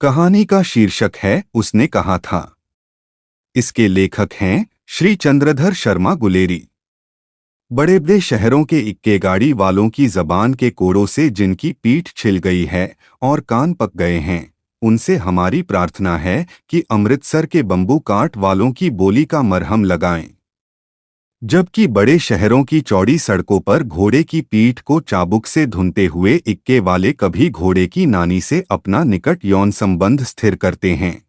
कहानी का शीर्षक है उसने कहा था। इसके लेखक हैं श्री चंद्रधर शर्मा गुलेरी। बड़े बड़े शहरों के इक्के गाड़ी वालों की जबान के कोड़ों से जिनकी पीठ छिल गई है और कान पक गए हैं, उनसे हमारी प्रार्थना है कि अमृतसर के बम्बू काट वालों की बोली का मरहम लगाएं। जबकि बड़े शहरों की चौड़ी सड़कों पर घोड़े की पीठ को चाबुक से धुनते हुए इक्के वाले कभी घोड़े की नानी से अपना निकट यौन संबंध स्थिर करते हैं,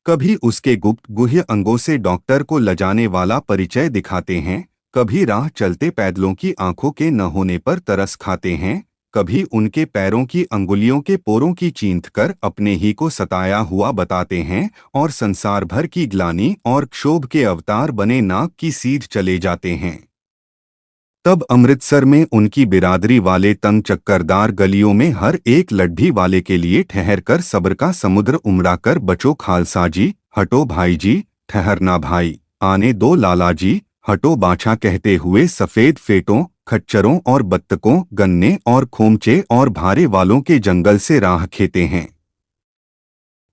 कभी उसके गुप्त गुह्य अंगों से डॉक्टर को लजाने वाला परिचय दिखाते हैं, कभी राह चलते पैदलों की आंखों के न होने पर तरस खाते हैं, कभी उनके पैरों की अंगुलियों के पोरों की चींथ कर अपने ही को सताया हुआ बताते हैं और संसार भर की ग्लानि और क्षोभ के अवतार बने नाक की सीध चले जाते हैं। तब अमृतसर में उनकी बिरादरी वाले तंग चक्करदार गलियों में हर एक लड्ढी वाले के लिए ठहर कर सब्र का समुद्र उमड़ा कर बचो खालसा जी, हटो भाई जी, ठहरना भाई, आने दो लाला जी, हटो बाछा कहते हुए सफेद फेटों, खच्चरों और बत्तकों, गन्ने और खोमचे और भारे वालों के जंगल से राह खेते हैं।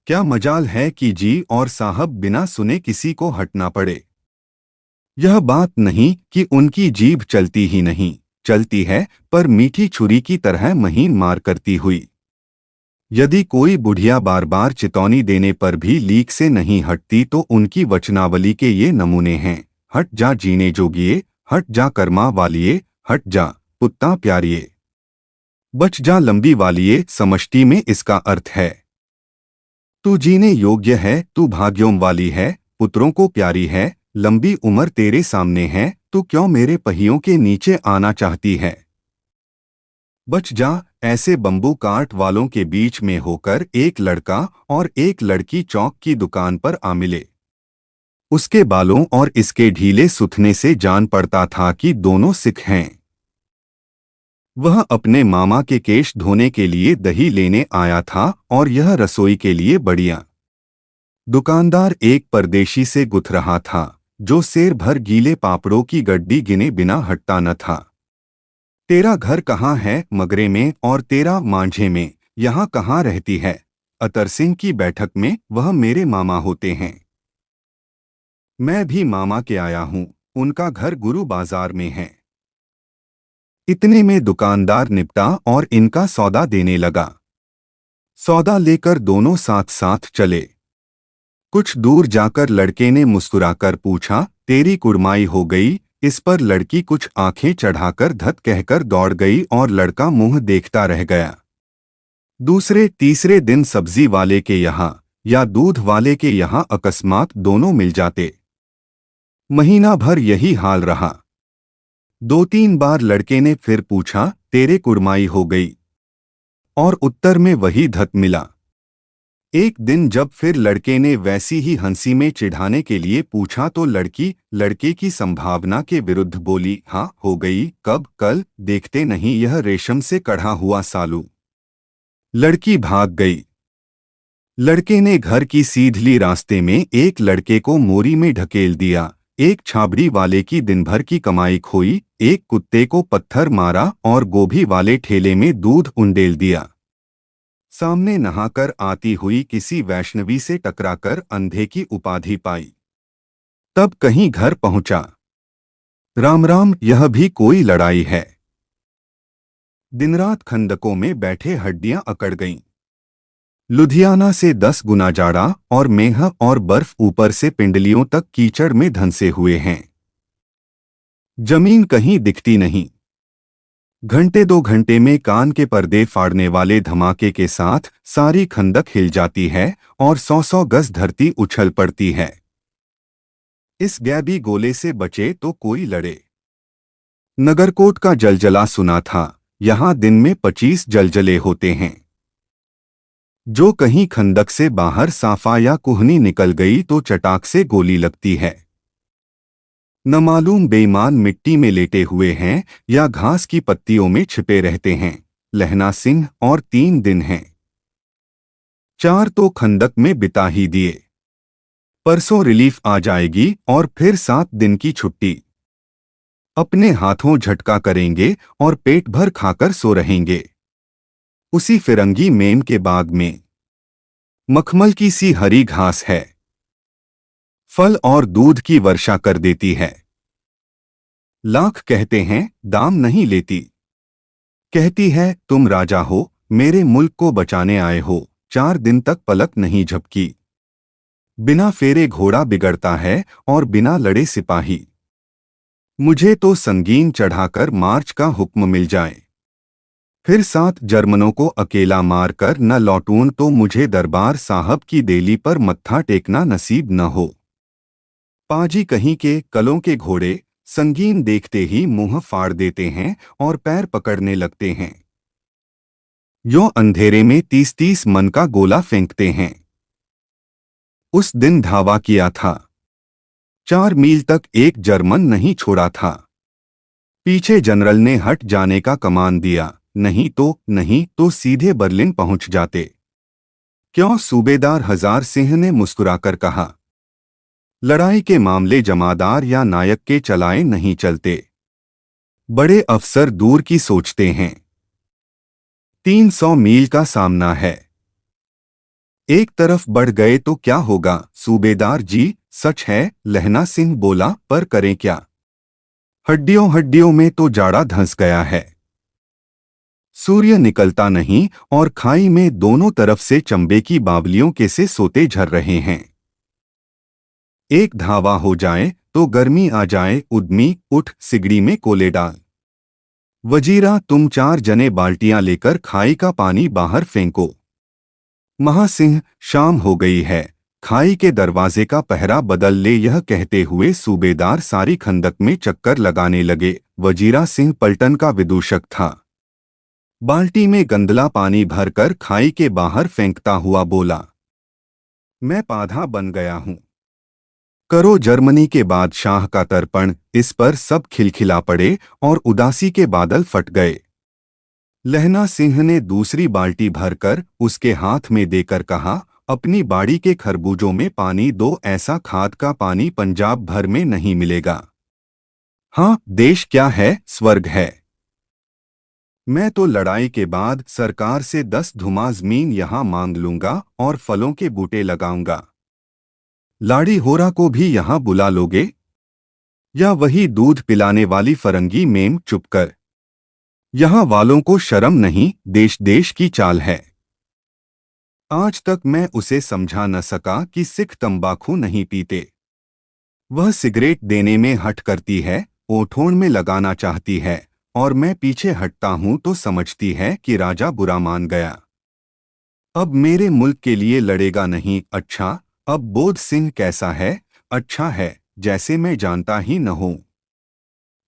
क्या मजाल है कि जी और साहब बिना सुने किसी को हटना पड़े। यह बात नहीं कि उनकी जीभ चलती ही नहीं, चलती है, पर मीठी छुरी की तरह महीन मार करती हुई। यदि कोई बुढ़िया बार बार चितौनी देने पर भी लीक से नहीं हटती तो उनकी वचनावली के ये नमूने हैं। हट जा जीने जोगिए, हट जा कर्मा वालिए, हट जा पुत्ता प्यारिए, बच जा लंबी वालिए। समष्टि में इसका अर्थ है, तू जीने योग्य है, तू भाग्यों वाली है, पुत्रों को प्यारी है, लंबी उम्र तेरे सामने है, तू क्यों मेरे पहियों के नीचे आना चाहती है। बच जा। ऐसे बम्बू काट वालों के बीच में होकर एक लड़का और एक लड़की चौक की दुकान पर आ मिले। उसके बालों और इसके ढीले सुथने से जान पड़ता था कि दोनों सिख हैं। वह अपने मामा के केश धोने के लिए दही लेने आया था और यह रसोई के लिए बढ़िया। दुकानदार एक परदेशी से गुथ रहा था जो सेर भर गीले पापड़ों की गड्डी गिने बिना हटता न था। तेरा घर कहाँ है मगरे में, और तेरा मांझे में, यहाँ कहाँ रहती है। अतर सिंह की बैठक में वह मेरे मामा होते हैं। मैं भी मामा के आया हूँ, उनका घर गुरु बाजार में है। इतने में दुकानदार निपटा और इनका सौदा देने लगा। सौदा लेकर दोनों साथ साथ चले। कुछ दूर जाकर लड़के ने मुस्कुराकर पूछा, तेरी कुड़माई हो गई। इस पर लड़की कुछ आंखें चढ़ाकर धत कहकर दौड़ गई और लड़का मुंह देखता रह गया। दूसरे तीसरे दिन सब्जी वाले के यहाँ या दूध वाले के यहाँ अकस्मात दोनों मिल जाते। महीना भर यही हाल रहा। 2-3 बार लड़के ने फिर पूछा, तेरे कुड़माई हो गई, और उत्तर में वही धत मिला। एक दिन जब फिर लड़के ने वैसी ही हंसी में चिढ़ाने के लिए पूछा तो लड़की लड़के की संभावना के विरुद्ध बोली, हाँ हो गई। कब? कल। देखते नहीं यह रेशम से कढ़ा हुआ सालू। लड़की भाग गई। लड़के ने घर की सीधली रास्ते में एक लड़के को मोरी में ढकेल दिया, एक छाबड़ी वाले की दिन भर की कमाई खोई, एक कुत्ते को पत्थर मारा और गोभी वाले ठेले में दूध उंडेल दिया। सामने नहाकर आती हुई किसी वैष्णवी से टकराकर अंधे की उपाधि पाई। तब कहीं घर पहुंचा। राम राम, यह भी कोई लड़ाई है। दिनरात खंदकों में बैठे हड्डियां अकड़ गईं। लुधियाना से 10 गुना जाड़ा और मेह और बर्फ ऊपर से पिंडलियों तक कीचड़ में धंसे हुए हैं। जमीन कहीं दिखती नहीं। घंटे 2 घंटे में कान के पर्दे फाड़ने वाले धमाके के साथ सारी खंदक हिल जाती है और 100-100 गज धरती उछल पड़ती है। इस गैबी गोले से बचे तो कोई लड़े। नगरकोट का जलजला सुना था। यहाँ दिन में 25 जलजले होते हैं। जो कहीं खंदक से बाहर साफा या कुहनी निकल गई तो चटाक से गोली लगती है। न मालूम बेईमान मिट्टी में लेटे हुए हैं या घास की पत्तियों में छिपे रहते हैं। लहना सिंह और 3 दिन हैं। 4 तो खंदक में बिता ही दिए। परसों रिलीफ आ जाएगी और फिर 7 दिन की छुट्टी। अपने हाथों झटका करेंगे और पेट भर खाकर सो रहेंगे उसी फिरंगी मेम के बाग में। मखमल की सी हरी घास है, फल और दूध की वर्षा कर देती है। लाख कहते हैं दाम नहीं लेती। कहती है तुम राजा हो, मेरे मुल्क को बचाने आए हो। 4 दिन तक पलक नहीं झपकी। बिना फेरे घोड़ा बिगड़ता है और बिना लड़े सिपाही। मुझे तो संगीन चढ़ाकर मार्च का हुक्म मिल जाए, फिर 7 जर्मनों को अकेला मारकर न लौटूं तो मुझे दरबार साहब की देली पर मत्था टेकना नसीब न हो। पाजी कहीं के कलों के घोड़े संगीन देखते ही मुंह फाड़ देते हैं और पैर पकड़ने लगते हैं। यों अंधेरे में 30-30 मन का गोला फेंकते हैं। उस दिन धावा किया था, 4 मील तक एक जर्मन नहीं छोड़ा था। पीछे जनरल ने हट जाने का कमान दिया, नहीं तो सीधे बर्लिन पहुंच जाते। क्यों? सूबेदार हजार सिंह ने मुस्कुराकर कहा। लड़ाई के मामले जमादार या नायक के चलाए नहीं चलते, बड़े अफसर दूर की सोचते हैं। 300 मील का सामना है, एक तरफ बढ़ गए तो क्या होगा? सूबेदार जी सच है, लहना सिंह बोला, पर करें क्या? हड्डियों हड्डियों में तो जाड़ा धंस गया है। सूर्य निकलता नहीं और खाई में दोनों तरफ से चंबे की बावलियों के से सोते झर रहे हैं। एक धावा हो जाए तो गर्मी आ जाए। उद्मी उठ, सिगड़ी में कोले डाल। वजीरा तुम 4 जने बाल्टियां लेकर खाई का पानी बाहर फेंको। महासिंह शाम हो गई है, खाई के दरवाजे का पहरा बदल ले। यह कहते हुए सूबेदार सारी खंदक में चक्कर लगाने लगे। वजीरा सिंह पलटन का विदूषक था। बाल्टी में गंदला पानी भरकर खाई के बाहर फेंकता हुआ बोला, मैं पाधा बन गया हूं। करो जर्मनी के बादशाह का तर्पण। इस पर सब खिलखिला पड़े और उदासी के बादल फट गए। लहना सिंह ने दूसरी बाल्टी भरकर उसके हाथ में देकर कहा, अपनी बाड़ी के खरबूजों में पानी दो, ऐसा खाद का पानी पंजाब भर में नहीं मिलेगा। हाँ, देश क्या है, स्वर्ग है। मैं तो लड़ाई के बाद सरकार से 10 धुमा जमीन यहां मांग लूंगा और फलों के बूटे लगाऊंगा। लाड़ी होरा को भी यहां बुला लोगे? या वही दूध पिलाने वाली फरंगी मेम चुपकर? यहां वालों को शर्म नहीं, देश देश की चाल है। आज तक मैं उसे समझा न सका कि सिख तंबाकू नहीं पीते। वह सिगरेट देने में हट करती है, ओठों में लगाना चाहती है, और मैं पीछे हटता हूं तो समझती है कि राजा बुरा मान गया। अब मेरे मुल्क के लिए लड़ेगा नहीं। अच्छा, अब बोध सिंह कैसा है? अच्छा है, जैसे मैं जानता ही न हूं।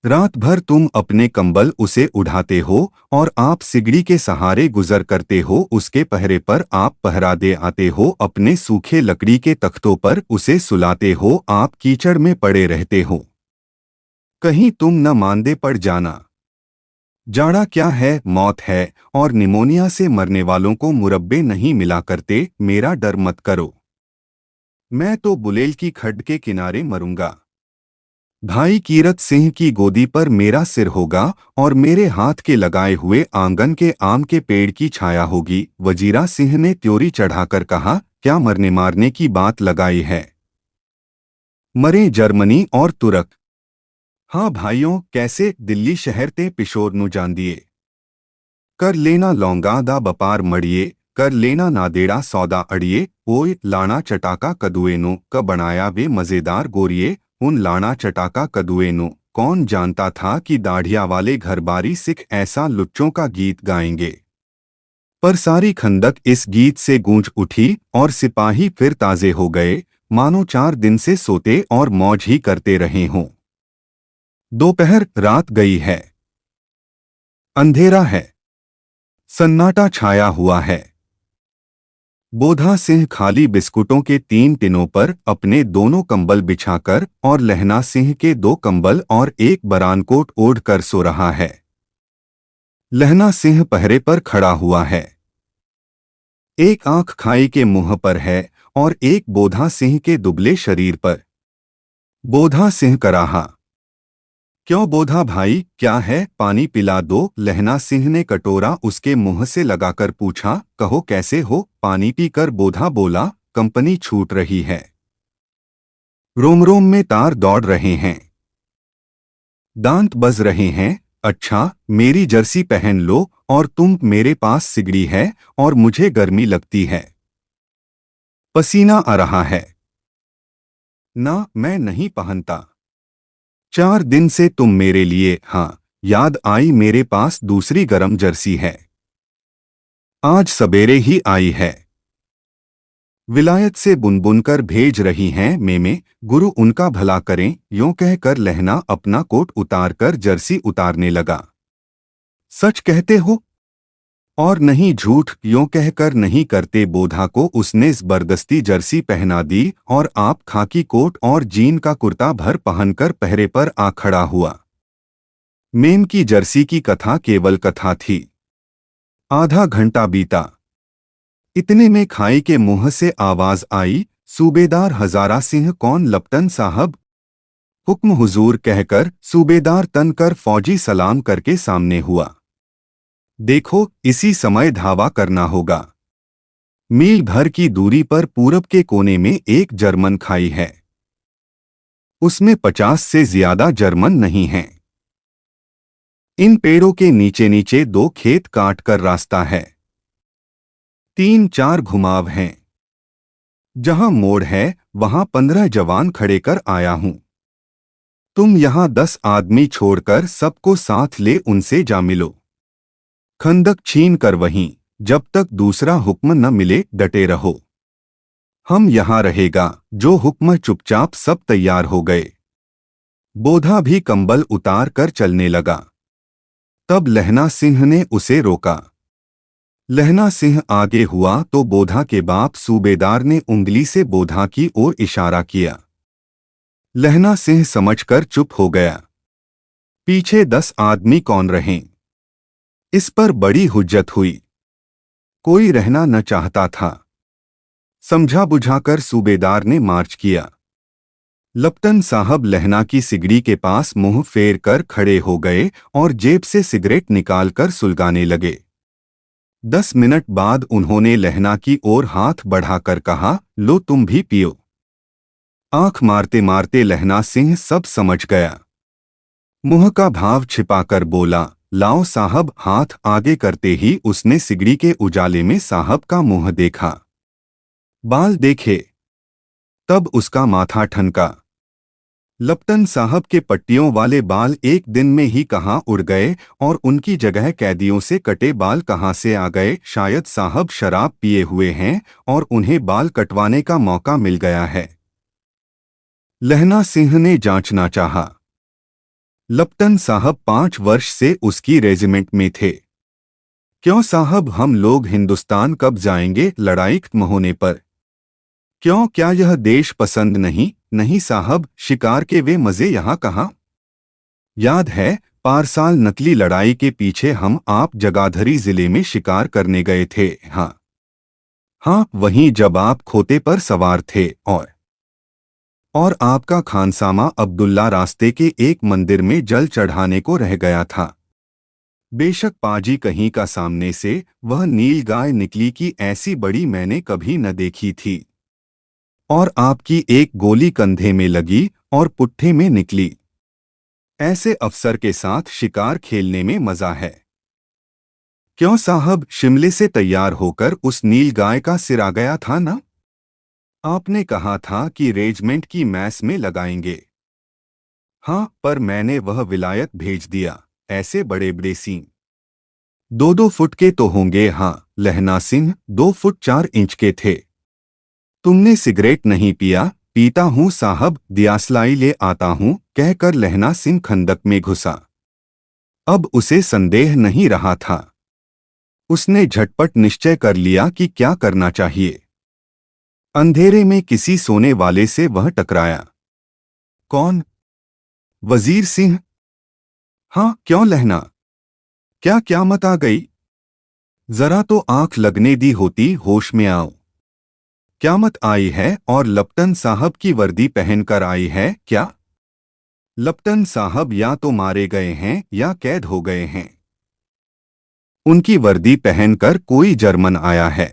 रात भर तुम अपने कंबल उसे उड़ाते हो और आप सिगड़ी के सहारे गुजर करते हो। उसके पहरे पर आप पहरा दे आते हो। अपने सूखे लकड़ी के तख्तों पर उसे सुलाते हो। आप कीचड़ में पड़े रहते हो। कहीं तुम न मांदे पड़ जाना। जाड़ा क्या है, मौत है, और निमोनिया से मरने वालों को मुरब्बे नहीं मिला करते। मेरा डर मत करो, मैं तो बुलेल की खड्ड के किनारे मरूंगा। भाई कीरत सिंह की गोदी पर मेरा सिर होगा और मेरे हाथ के लगाए हुए आंगन के आम के पेड़ की छाया होगी। वजीरा सिंह ने त्योरी चढ़ाकर कहा, क्या मरने मारने की बात लगाई है? मरे जर्मनी और तुर्क। हाँ भाइयों, कैसे दिल्ली शहर ते पिशोर नु जान दिए। कर लेना लौंगा दा बपार मड़िए, कर लेना नादेड़ा सौदा अड़िए। ओए लाना चटाका कदुए नो क बनाया वे मजेदार गोरिये। उन लाना चटाका कदुए नो, कौन जानता था कि दाढ़िया वाले घरबारी सिख ऐसा लुच्चों का गीत गाएंगे। पर सारी खंदक इस गीत से गूंज उठी और सिपाही फिर ताजे हो गए, मानो 4 दिन से सोते और मौज ही करते रहे हों। दोपहर रात गई है, अंधेरा है, सन्नाटा छाया हुआ है। बोधा सिंह खाली बिस्कुटों के 3 टिनों पर अपने दोनों कंबल बिछाकर और लहना सिंह के 2 कंबल और एक बरानकोट ओढ़ कर सो रहा है। लहना सिंह पहरे पर खड़ा हुआ है। एक आंख खाई के मुंह पर है और एक बोधा सिंह के दुबले शरीर पर। बोधा सिंह कराहा, क्यों बोधा भाई, क्या है, पानी पिला दो। लहना सिंह ने कटोरा उसके मुंह से लगाकर पूछा। कहो कैसे हो। पानी पीकर बोधा बोला। कंपनी छूट रही है, रोम रोम में तार दौड़ रहे हैं, दांत बज रहे हैं। अच्छा, मेरी जर्सी पहन लो। और तुम, मेरे पास सिगड़ी है और मुझे गर्मी लगती है, पसीना आ रहा है। ना, मैं नहीं पहनता। 4 दिन से तुम मेरे लिए। हाँ, याद आई, मेरे पास दूसरी गरम जर्सी है, आज सवेरे ही आई है, विलायत से बुनबुन कर भेज रही हैं मेमे, गुरु उनका भला करें। यों कहकर लहना अपना कोट उतार कर जर्सी उतारने लगा। सच कहते हो? और नहीं झूठ, यों कहकर नहीं करते। बोधा को उसने जबरदस्ती जर्सी पहना दी और आप खाकी कोट और जीन का कुर्ता भर पहनकर पहरे पर आ खड़ा हुआ। मेम की जर्सी की कथा केवल कथा थी। आधा घंटा बीता। इतने में खाई के मुंह से आवाज आई, सूबेदार हजारा सिंह। कौन? लपटन साहब। हुक्म हुजूर कहकर सूबेदार तन कर फौजी सलाम करके सामने हुआ। देखो, इसी समय धावा करना होगा। मील भर की दूरी पर पूरब के कोने में एक जर्मन खाई है, उसमें 50 से ज्यादा जर्मन नहीं हैं। इन पेड़ों के नीचे नीचे 2 खेत काट कर रास्ता है, 3-4 घुमाव हैं। जहां मोड़ है वहां 15 जवान खड़े कर आया हूं। तुम यहां 10 आदमी छोड़कर सबको साथ ले उनसे जा मिलो। खंदक छीन कर वहीं, जब तक दूसरा हुक्म न मिले डटे रहो। हम यहां रहेगा। जो हुक्म। चुपचाप सब तैयार हो गए। बोधा भी कंबल उतार कर चलने लगा। तब लहना सिंह ने उसे रोका। लहना सिंह आगे हुआ तो बोधा के बाप सूबेदार ने उंगली से बोधा की ओर इशारा किया। लहना सिंह समझकर चुप हो गया। पीछे 10 आदमी कौन रहें? इस पर बड़ी हुज्जत हुई। कोई रहना न चाहता था। समझा बुझाकर सूबेदार ने मार्च किया। लपटन साहब लहना की सिगड़ी के पास मुंह फेर कर खड़े हो गए और जेब से सिगरेट निकालकर सुलगाने लगे। 10 मिनट बाद उन्होंने लहना की ओर हाथ बढ़ाकर कहा, लो तुम भी पियो। आंख मारते मारते लहना सिंह सब समझ गया। मुंह का भाव छिपाकर बोला, लाओ साहब। हाथ आगे करते ही उसने सिगड़ी के उजाले में साहब का मुंह देखा, बाल देखे। तब उसका माथा ठनका। लपटन साहब के पट्टियों वाले बाल एक दिन में ही कहाँ उड़ गए और उनकी जगह कैदियों से कटे बाल कहाँ से आ गए। शायद साहब शराब पिए हुए हैं और उन्हें बाल कटवाने का मौका मिल गया है। लहना सिंह ने जांचना चाहा। लपटन साहब 5 वर्ष से उसकी रेजिमेंट में थे। क्यों साहब, हम लोग हिंदुस्तान कब जाएंगे लड़ाई खत्म होने पर? क्यों, क्या यह देश पसंद नहीं? नहीं साहब, शिकार के वे मजे यहाँ कहाँ। याद है, पारसाल नकली लड़ाई के पीछे हम आप जगाधरी जिले में शिकार करने गए थे। हाँ हाँ, वहीं जब आप खोते पर सवार थे और आपका खानसामा अब्दुल्ला रास्ते के एक मंदिर में जल चढ़ाने को रह गया था। बेशक पाजी कहीं का सामने से वह नील गाय निकली कि ऐसी बड़ी मैंने कभी न देखी थी। और आपकी एक गोली कंधे में लगी और पुट्ठे में निकली। ऐसे अफसर के साथ शिकार खेलने में मजा है। क्यों साहब, शिमले से तैयार होकर उस नील गाय का सिर आ गया था ना? आपने कहा था कि रेजिमेंट की मैस में लगाएंगे। हाँ, पर मैंने वह विलायत भेज दिया। ऐसे बड़े बड़े सींग 2-2 फुट के तो होंगे। हाँ, लहना सिंह 2 फुट 4 इंच के थे। तुमने सिगरेट नहीं पिया? पीता हूँ साहब, दियासलाई ले आता हूँ, कहकर लहना सिंह खंदक में घुसा। अब उसे संदेह नहीं रहा था। उसने झटपट निश्चय कर लिया कि क्या करना चाहिए। अंधेरे में किसी सोने वाले से वह टकराया। कौन? वजीर सिंह। हाँ, क्यों लहना, क्या क्यामत आ गई? जरा तो आंख लगने दी होती, होश में आओ। क्यामत आई है और लपटन साहब की वर्दी पहनकर आई है क्या? लप्टन साहब या तो मारे गए हैं या कैद हो गए हैं। उनकी वर्दी पहनकर कोई जर्मन आया है।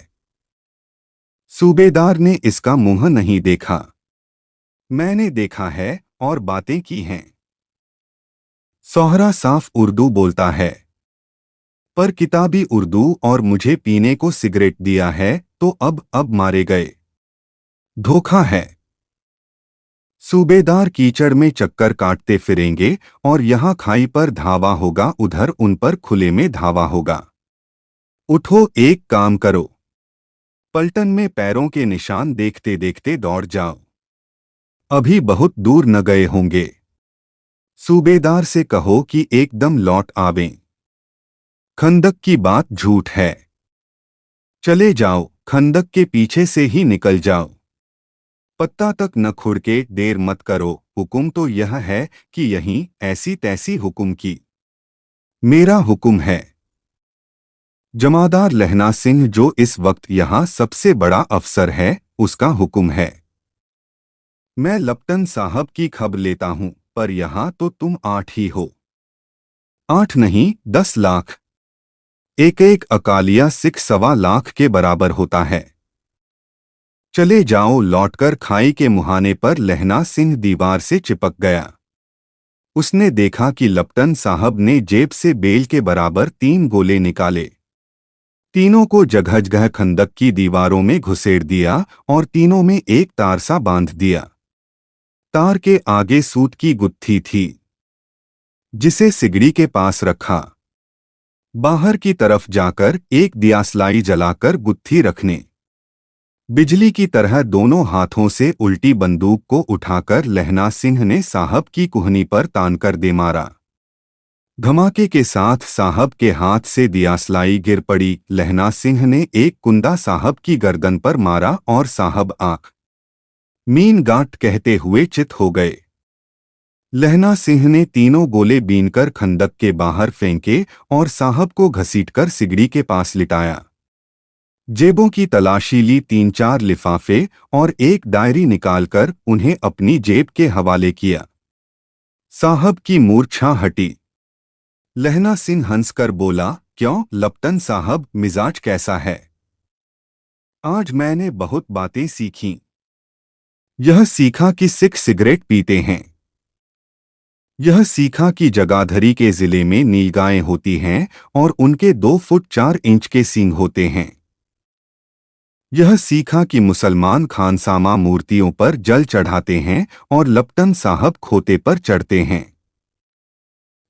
सूबेदार ने इसका मुंह नहीं देखा। मैंने देखा है और बातें की हैं। सोहरा साफ उर्दू बोलता है, पर किताबी उर्दू, और मुझे पीने को सिगरेट दिया है, तो अब मारे गए। धोखा है। सूबेदार कीचड़ में चक्कर काटते फिरेंगे और यहाँ खाई पर धावा होगा, उधर उन पर खुले में धावा होगा। उठो, एक काम करो, पलटन में पैरों के निशान देखते देखते दौड़ जाओ। अभी बहुत दूर न गए होंगे। सूबेदार से कहो कि एकदम लौट आवें। खंदक की बात झूठ है। चले जाओ, खंदक के पीछे से ही निकल जाओ। पत्ता तक न खुड़के देर मत करो। हुक्म तो यह है कि यहीं ऐसी तैसी हुक्म की। मेरा हुक्म है। जमादार लहना सिंह, जो इस वक्त यहाँ सबसे बड़ा अफसर है, उसका हुक्म है। मैं लप्टन साहब की खबर लेता हूँ, पर यहाँ तो तुम 8 ही हो। 8 नहीं, 10 लाख। एक एक अकालिया सिख 1.25 लाख के बराबर होता है। चले जाओ। लौटकर खाई के मुहाने पर लहना सिंह दीवार से चिपक गया। उसने देखा कि लप्टन साहब ने जेब से बेल के बराबर 3 गोले निकाले। तीनों को जगह जगह खंदक की दीवारों में घुसेड़ दिया और तीनों में एक तार सा बांध दिया। तार के आगे सूत की गुत्थी थी, जिसे सिगड़ी के पास रखा। बाहर की तरफ जाकर एक दियासलाई जलाकर गुत्थी रखने। बिजली की तरह दोनों हाथों से उल्टी बंदूक को उठाकर लहना सिंह ने साहब की कुहनी पर तानकर दे मारा। धमाके के साथ साहब के हाथ से दियासलाई गिर पड़ी। लहना सिंह ने एक कुंदा साहब की गर्दन पर मारा और साहब आंख मीन गांठ कहते हुए चित हो गए। लहना सिंह ने तीनों गोले बीनकर खंदक के बाहर फेंके और साहब को घसीटकर सिगड़ी के पास लिटाया। जेबों की तलाशी ली। 3-4 लिफाफे और एक डायरी निकालकर उन्हें अपनी जेब के हवाले किया। साहब की मूर्छा हटी। लहना सिंह हंसकर बोला, क्यों लप्टन साहब, मिजाज कैसा है? आज मैंने बहुत बातें सीखीं। यह सीखा कि सिख सिगरेट पीते हैं। यह सीखा कि जगाधरी के जिले में नीलगायें होती हैं और उनके 2 फुट 4 इंच के सींग होते हैं। यह सीखा कि मुसलमान खानसामा मूर्तियों पर जल चढ़ाते हैं और लप्टन साहब खोते पर चढ़ते हैं।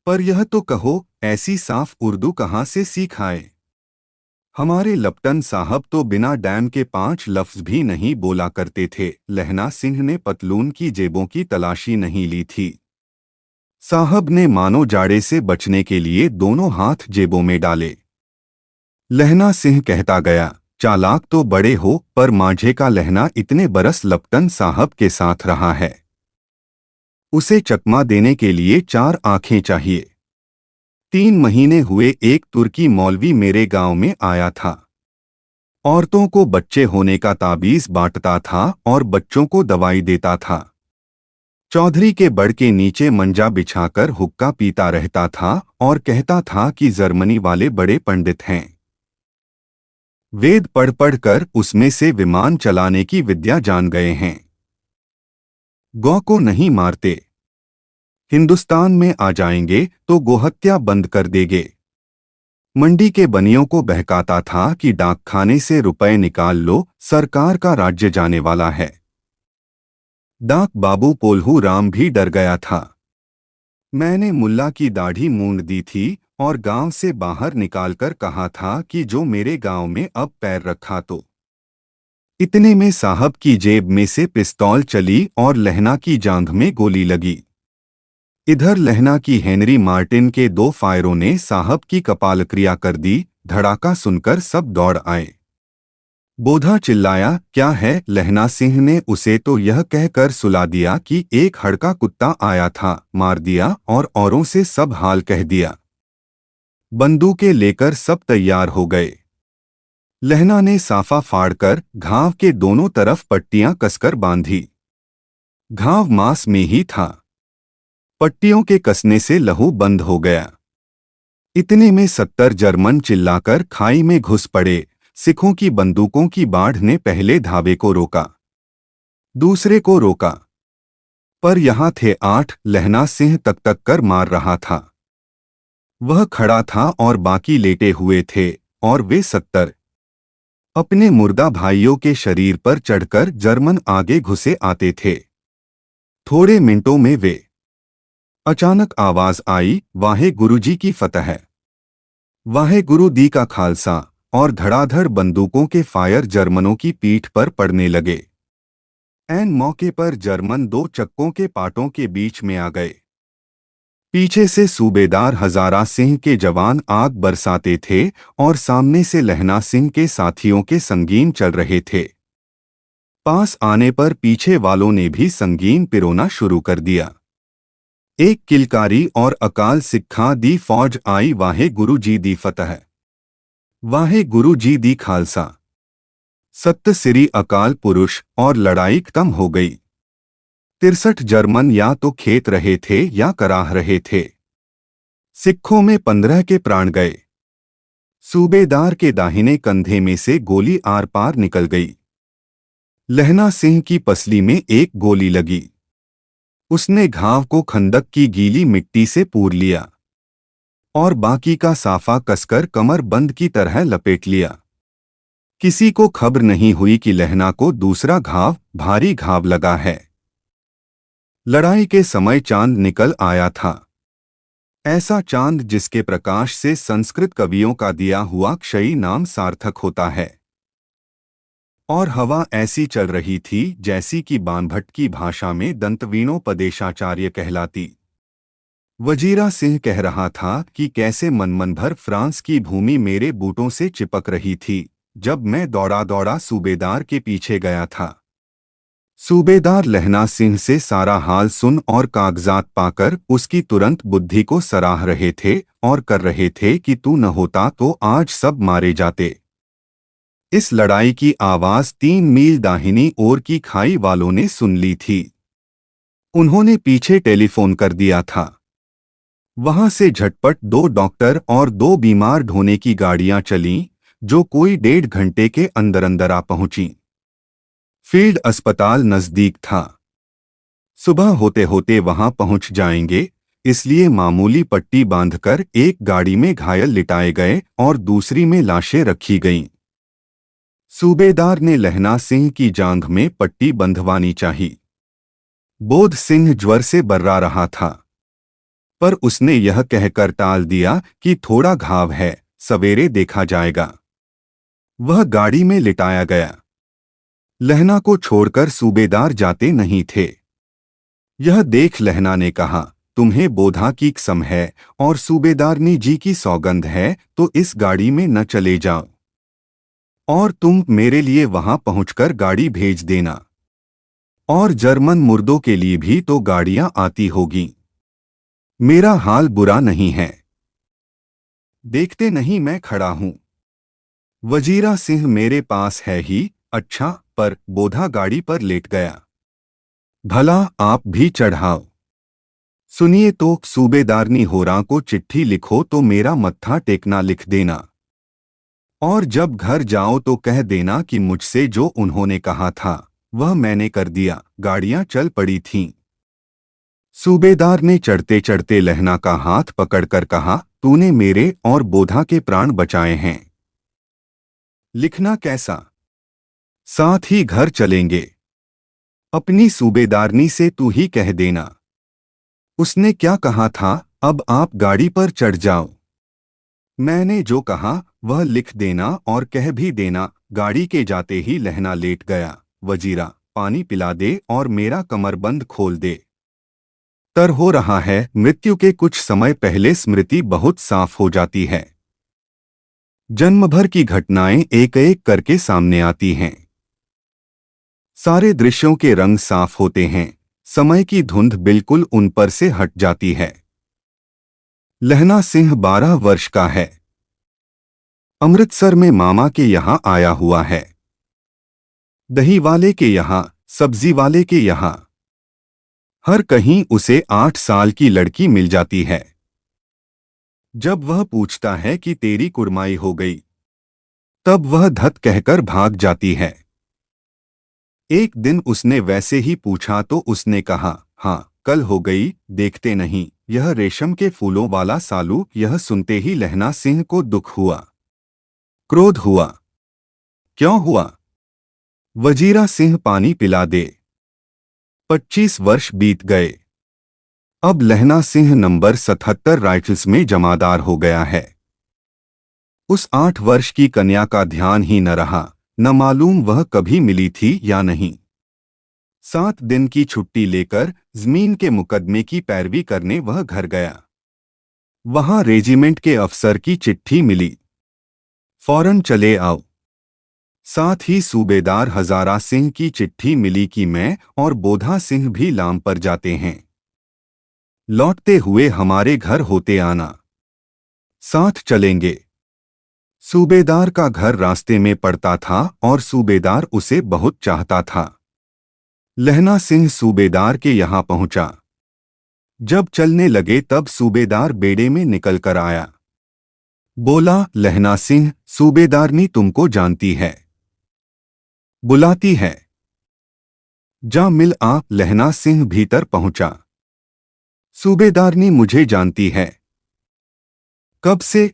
पर यह तो कहो, ऐसी साफ उर्दू कहाँ से सीख आए? हमारे लप्टन साहब तो बिना डैम के 5 लफ्ज भी नहीं बोला करते थे। लहना सिंह ने पतलून की जेबों की तलाशी नहीं ली थी। साहब ने मानो जाड़े से बचने के लिए दोनों हाथ जेबों में डाले। लहना सिंह कहता गया, चालाक तो बड़े हो, पर माझे का लहना इतने बरस लप्टन साहब के साथ रहा है। उसे चकमा देने के लिए 4 आंखें चाहिए। 3 महीने हुए एक तुर्की मौलवी मेरे गांव में आया था। औरतों को बच्चे होने का ताबीज बांटता था और बच्चों को दवाई देता था। चौधरी के बड़ के नीचे मंजा बिछाकर हुक्का पीता रहता था और कहता था कि जर्मनी वाले बड़े पंडित हैं। वेद पढ़ पढ़ कर उसमें से विमान चलाने की विद्या जान गए हैं। गौ को नहीं मारते। हिंदुस्तान में आ जाएंगे तो गोहत्या बंद कर देंगे। मंडी के बनियों को बहकाता था कि डाकखाने से रुपए निकाल लो, सरकार का राज्य जाने वाला है। डाक बाबू पोल्हू राम भी डर गया था। मैंने मुल्ला की दाढ़ी मूंद दी थी और गांव से बाहर निकालकर कहा था कि जो मेरे गांव में अब पैर रखा तो। इतने में साहब की जेब में से पिस्तौल चली और लहना की जांघ में गोली लगी। इधर लहना की हेनरी मार्टिन के 2 फायरों ने साहब की कपालक्रिया कर दी। धड़ाका सुनकर सब दौड़ आए। बोधा चिल्लाया, क्या है? लहना सिंह ने उसे तो यह कहकर सुला दिया कि एक हड़का कुत्ता आया था, मार दिया, और औरों से सब हाल कह दिया। बंदूकें लेकर सब तैयार हो गए। लहना ने साफा फाड़कर घाव के दोनों तरफ पट्टियां कसकर बांधी। घाव मांस में ही था। पट्टियों के कसने से लहू बंद हो गया। इतने में 70 जर्मन चिल्लाकर खाई में घुस पड़े। सिखों की बंदूकों की बाढ़ ने पहले धावे को रोका, दूसरे को रोका, पर यहां थे 8। लहना सिंह तक तक कर मार रहा था। वह खड़ा था और बाकी लेटे हुए थे, और वे 70 अपने मुर्दा भाइयों के शरीर पर चढ़कर जर्मन आगे घुसे आते थे। थोड़े मिनटों में वे अचानक आवाज आई, वाहे गुरुजी की फतह, वाहे गुरु दी का खालसा, और धड़ाधड़ बंदूकों के फायर जर्मनों की पीठ पर पड़ने लगे। ऐन मौके पर जर्मन 2 चक्कों के पाटों के बीच में आ गए। पीछे से सूबेदार हजारा सिंह के जवान आग बरसाते थे और सामने से लहना सिंह के साथियों के संगीन चल रहे थे। पास आने पर पीछे वालों ने भी संगीन पिरोना शुरू कर दिया। एक किलकारी और अकाल सिक्खा दी फौज आई, वाहे गुरु जी दी फतह, वाहे गुरु जी दी खालसा। सत्त सिरी अकाल पुरुष, और लड़ाई खत्म हो गई। 63 जर्मन या तो खेत रहे थे या कराह रहे थे। सिखों में 15 के प्राण गए। सूबेदार के दाहिने कंधे में से गोली आर पार निकल गई। लहना सिंह की पसली में एक गोली लगी। उसने घाव को खंदक की गीली मिट्टी से पूर लिया और बाकी का साफा कसकर कमर बंद की तरह लपेट लिया। किसी को खबर नहीं हुई कि लहना को दूसरा घाव, भारी घाव लगा है। लड़ाई के समय चांद निकल आया था, ऐसा चांद जिसके प्रकाश से संस्कृत कवियों का दिया हुआ क्षयी नाम सार्थक होता है। और हवा ऐसी चल रही थी जैसी कि बाणभट्ट की भाषा में दंतवीणोपदेशाचार्य कहलाती। वजीरा सिंह कह रहा था कि कैसे मन भर फ्रांस की भूमि मेरे बूटों से चिपक रही थी जब मैं दौड़ा दौड़ा सूबेदार के पीछे गया था। सूबेदार लहना सिंह से सारा हाल सुन और कागजात पाकर उसकी तुरंत बुद्धि को सराह रहे थे और कर रहे थे कि तू न होता तो आज सब मारे जाते। इस लड़ाई की आवाज 3 मील दाहिनी ओर की खाई वालों ने सुन ली थी। उन्होंने पीछे टेलीफोन कर दिया था। वहां से झटपट 2 डॉक्टर और 2 बीमार ढोने की गाड़ियां चलीं, जो कोई 1.5 घंटे के अंदर अंदर आ पहुंची। फील्ड अस्पताल नजदीक था। सुबह होते होते वहां पहुंच जाएंगे, इसलिए मामूली पट्टी बांधकर एक गाड़ी में घायल लिटाए गए और दूसरी में लाशें रखी गईं। सूबेदार ने लहना सिंह की जांघ में पट्टी बंधवानी चाहिए। बोध सिंह ज्वर से बर्रा रहा था, पर उसने यह कहकर टाल दिया कि थोड़ा घाव है, सवेरे देखा जाएगा। वह गाड़ी में लिटाया गया। लहना को छोड़कर सूबेदार जाते नहीं थे। यह देख लहना ने कहा, तुम्हें बोधा की कसम है और सूबेदारनी जी की सौगंध है तो इस गाड़ी में न चले जाओ, और तुम मेरे लिए वहां पहुंचकर गाड़ी भेज देना। और जर्मन मुर्दों के लिए भी तो गाड़ियां आती होगी। मेरा हाल बुरा नहीं है, देखते नहीं मैं खड़ा हूं। वजीरा सिंह मेरे पास है ही, अच्छा, पर बोधा गाड़ी पर लेट गया। भला आप भी चढ़ाओ। सुनिए तो, सूबेदारनी होरा को चिट्ठी लिखो तो मेरा मत्था टेकना लिख देना, और जब घर जाओ तो कह देना कि मुझसे जो उन्होंने कहा था वह मैंने कर दिया। गाड़ियां चल पड़ी थीं। सूबेदार ने चढ़ते चढ़ते लहना का हाथ पकड़कर कहा, तूने मेरे और बोधा के प्राण बचाए हैं। लिखना कैसा? साथ ही घर चलेंगे। अपनी सूबेदारनी से तू ही कह देना। उसने क्या कहा था, अब आप गाड़ी पर चढ़ जाओ। मैंने जो कहा वह लिख देना और कह भी देना। गाड़ी के जाते ही लहना लेट गया। वजीरा, पानी पिला दे और मेरा कमरबंद खोल दे। तर हो रहा है, मृत्यु के कुछ समय पहले स्मृति बहुत साफ हो जाती है। जन्म भर की घटनाएं एक एक करके सामने आती हैं। सारे दृश्यों के रंग साफ होते हैं, समय की धुंध बिल्कुल उन पर से हट जाती है। लहना सिंह 12 वर्ष का है। अमृतसर में मामा के यहां आया हुआ है। दही वाले के यहां, सब्जी वाले के यहां। हर कहीं उसे 8 साल की लड़की मिल जाती है। जब वह पूछता है कि तेरी कुड़माई हो गई, तब वह धत कहकर भाग जाती है। एक दिन उसने वैसे ही पूछा तो उसने कहा, हाँ कल हो गई, देखते नहीं, यह रेशम के फूलों वाला सालू। यह सुनते ही लहना सिंह को दुख हुआ, क्रोध हुआ। क्यों हुआ? वजीरा सिंह पानी पिला दे। 25 वर्ष बीत गए। अब लहना सिंह नंबर 77 राइफल्स में जमादार हो गया है। उस 8 वर्ष की कन्या का ध्यान ही न रहा, न मालूम वह कभी मिली थी या नहीं। 7 दिन की छुट्टी लेकर जमीन के मुकदमे की पैरवी करने वह घर गया। वहां रेजिमेंट के अफसर की चिट्ठी मिली, फौरन चले आओ। साथ ही सूबेदार हजारा सिंह की चिट्ठी मिली कि मैं और बोधा सिंह भी लाम पर जाते हैं। लौटते हुए हमारे घर होते आना, साथ चलेंगे। सूबेदार का घर रास्ते में पड़ता था और सूबेदार उसे बहुत चाहता था। लहना सिंह सूबेदार के यहाँ पहुंचा। जब चलने लगे तब सूबेदार बेड़े में निकल कर आया। बोला, लहना सिंह, सूबेदारनी तुमको जानती है, बुलाती है, जा मिल आ। लहना सिंह भीतर पहुंचा। सूबेदारनी मुझे जानती है। कब से?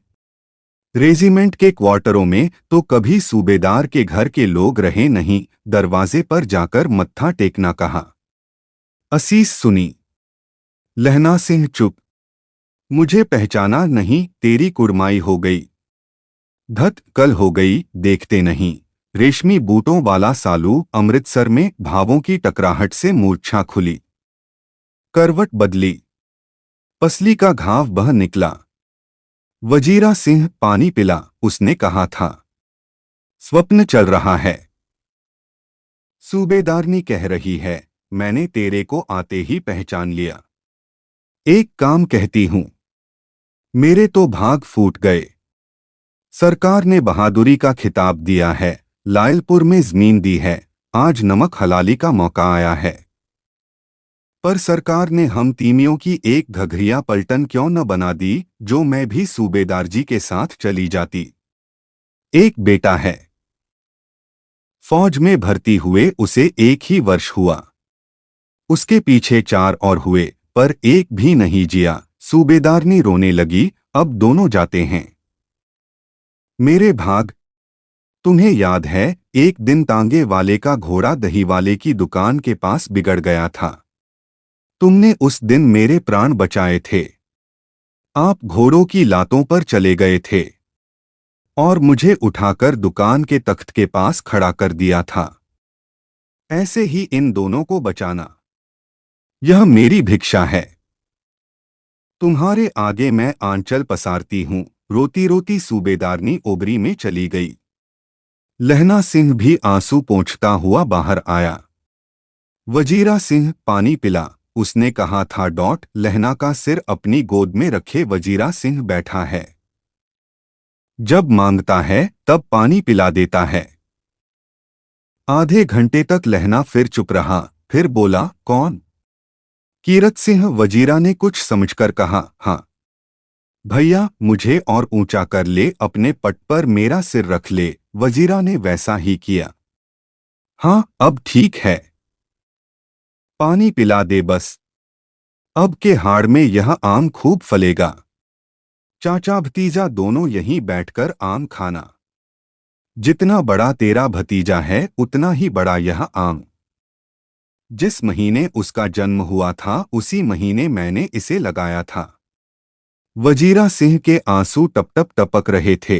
रेजिमेंट के क्वार्टरों में तो कभी सूबेदार के घर के लोग रहे नहीं। दरवाजे पर जाकर मत्था टेकना कहा। असीस सुनी। लहना सिंह चुप। मुझे पहचाना नहीं, तेरी कुड़माई हो गई। धत कल हो गई, देखते नहीं। रेशमी बूटों वाला सालू। अमृतसर में भावों की टकराहट से मूर्छा खुली, करवट बदली, पसली का घाव बह निकला। वजीरा सिंह पानी पिला, उसने कहा था। स्वप्न चल रहा है। सूबेदारनी कह रही है, मैंने तेरे को आते ही पहचान लिया। एक काम कहती हूं, मेरे तो भाग फूट गए। सरकार ने बहादुरी का खिताब दिया है, लायलपुर में जमीन दी है, आज नमक हलाली का मौका आया है। पर सरकार ने हम तीमियों की एक घघरिया पलटन क्यों न बना दी, जो मैं भी सूबेदार जी के साथ चली जाती। एक बेटा है, फौज में भर्ती हुए उसे 1 ही वर्ष हुआ। उसके पीछे 4 और हुए, पर एक भी नहीं जिया। सूबेदारनी रोने लगी, अब दोनों जाते हैं। मेरे भाग। तुम्हें याद है, एक दिन तांगे वाले का घोड़ा दही वाले की दुकान के पास बिगड़ गया था। तुमने उस दिन मेरे प्राण बचाए थे। आप घोड़ों की लातों पर चले गए थे और मुझे उठाकर दुकान के तख्त के पास खड़ा कर दिया था। ऐसे ही इन दोनों को बचाना, यह मेरी भिक्षा है। तुम्हारे आगे मैं आंचल पसारती हूं। रोती रोती सूबेदारनी ओबरी में चली गई। लहना सिंह भी आंसू पोंछता हुआ बाहर आया। वजीरा सिंह पानी पिला, उसने कहा था। लहना का सिर अपनी गोद में रखे वजीरा सिंह बैठा है। जब मांगता है तब पानी पिला देता है। आधे घंटे तक लहना फिर चुप रहा, फिर बोला, कौन? कीरत सिंह। वजीरा ने कुछ समझकर कहा, हाँ भैया, मुझे और ऊंचा कर ले, अपने पट पर मेरा सिर रख ले। वजीरा ने वैसा ही किया। हाँ अब ठीक है, पानी पिला दे बस। अब के हाड़ में यह आम खूब फलेगा। चाचा भतीजा दोनों यहीं बैठकर आम खाना। जितना बड़ा तेरा भतीजा है उतना ही बड़ा यह आम। जिस महीने उसका जन्म हुआ था उसी महीने मैंने इसे लगाया था। वजीरा सिंह के आंसू टप टप टपक रहे थे।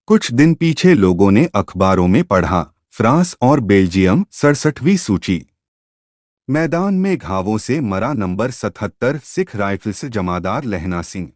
कुछ दिन पीछे लोगों ने अखबारों में पढ़ा, फ्रांस और बेल्जियम 67वीं सूची। मैदान में घावों से मरा नंबर 77 सिख राइफल्स जमादार लहना सिंह।